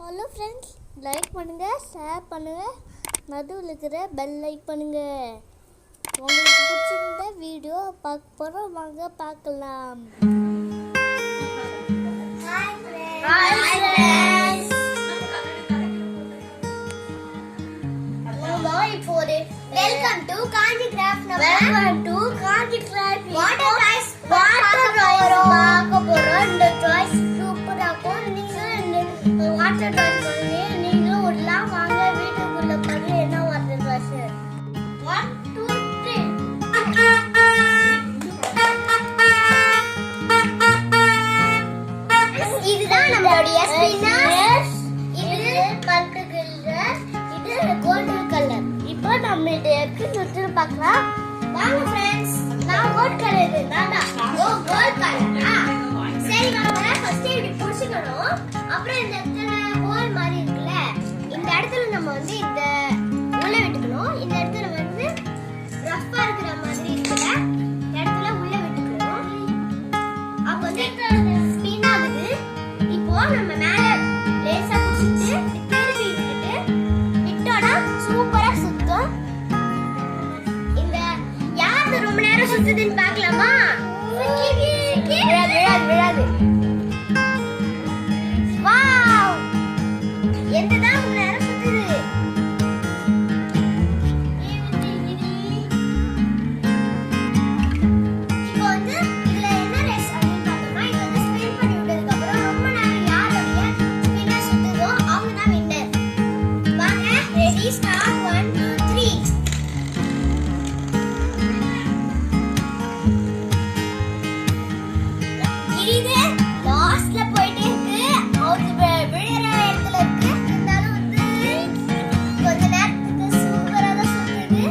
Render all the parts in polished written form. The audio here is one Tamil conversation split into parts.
ஹலோ ஃப்ரெண்ட்ஸ், லைக் பண்ணுங்கள், ஷேர் பண்ணுங்கள், நடுவில் இருக்கிற பெல் லைக் பண்ணுங்கள். உங்களுக்கு பிடிச்சிருந்த வீடியோ பார்க்க போகிறோம், வாங்க பார்க்கலாம். Welcome to Kanchi craft. Welcome to Kanchi craft. Water toys பார்க்க போறோம். இந்த டாய்ஸ் சூப்பரா இருக்கும். நீங்க வாட்டர் டாய்ஸ் நீங்க உடலாம். வாங்க வீட்டுக்குள்ள போய் என்ன வாட்டர் டாய்ஸ் 1 2 3 இதுதான் நம்மளுடைய ஸ்பின்னர். இது பர்பிள் கலர், இது கோல்டன் கலர். இப்போ நம்ம இதை எப்படி சுத்தி பார்க்கலாம். வாங்க फ्रेंड्स, நான் கோல்ட் கலர் தானா? ஓ கோல்ட் கலரா? சரி வாங்க. ஃபர்ஸ்ட் இப்படி புடிச்சுக்கணும். அப்புறம் இந்த இடத்துல ஹோல் மாதிரி இருக்குல, இந்த இடத்துல நம்ம வந்து இந்த உள்ள விட்டுக்கணும். இந்த இடத்துல வந்து ரஃப்பா இருக்கிற மாதிரி இருக்குல, இந்த இடத்துல உள்ள விட்டுக்கணும். அப்ப வந்து ஸ்பின் ஆகுது. இப்போ நம்ம மேல லேசா புடிச்சிட்டு திருப்பி விட்டுட்டு விட்டோம்னா சூப்பரா சுத்தும். இந்த யாரு ரொம்ப நேரம் சுத்துதுன்னு பார்க்கலாமா? விழாது. வாவ், என்னதான் ரொம்ப நேரம் சுத்துது. இப்போ வந்து இதுல என்ன ரேஸ் அப்படின்னு பார்த்தோம்னா, இது வந்து ஸ்பின் பண்ணி விட்டதுக்கு அப்புறம் ரொம்ப நேரம் யாருடைய ஸ்பின்னர் சுத்துதோ அவங்க தான் வின்னர். வாங்க, ரெடி, ஸ்டார்ட். 1 2 3. இது லாஸ்ட்ல போயிட்டே இருக்கு. அவர் விழுற இடத்துல இருக்கு. இருந்தாலும் வந்து கொஞ்ச நேரத்துக்கு சூப்பரா தான் சுத்துது.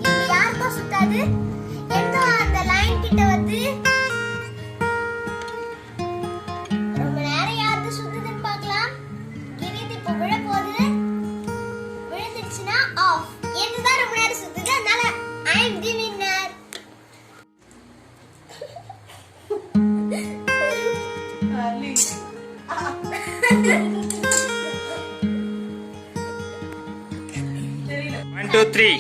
இங்க யாருக்கும் சுத்தாது. எந்த அந்த லைன் கிட்ட வந்து ரொம்ப நேரம் யாருக்கு சுத்துதுன்னு பார்க்கலாம். கிரிது இப்போ விழ போகுது. விழுந்துச்சுன்னா ஆஃப். இதுதான் ரொம்ப நேரம் சுத்துது, அதனால I am the winner. One, two, three.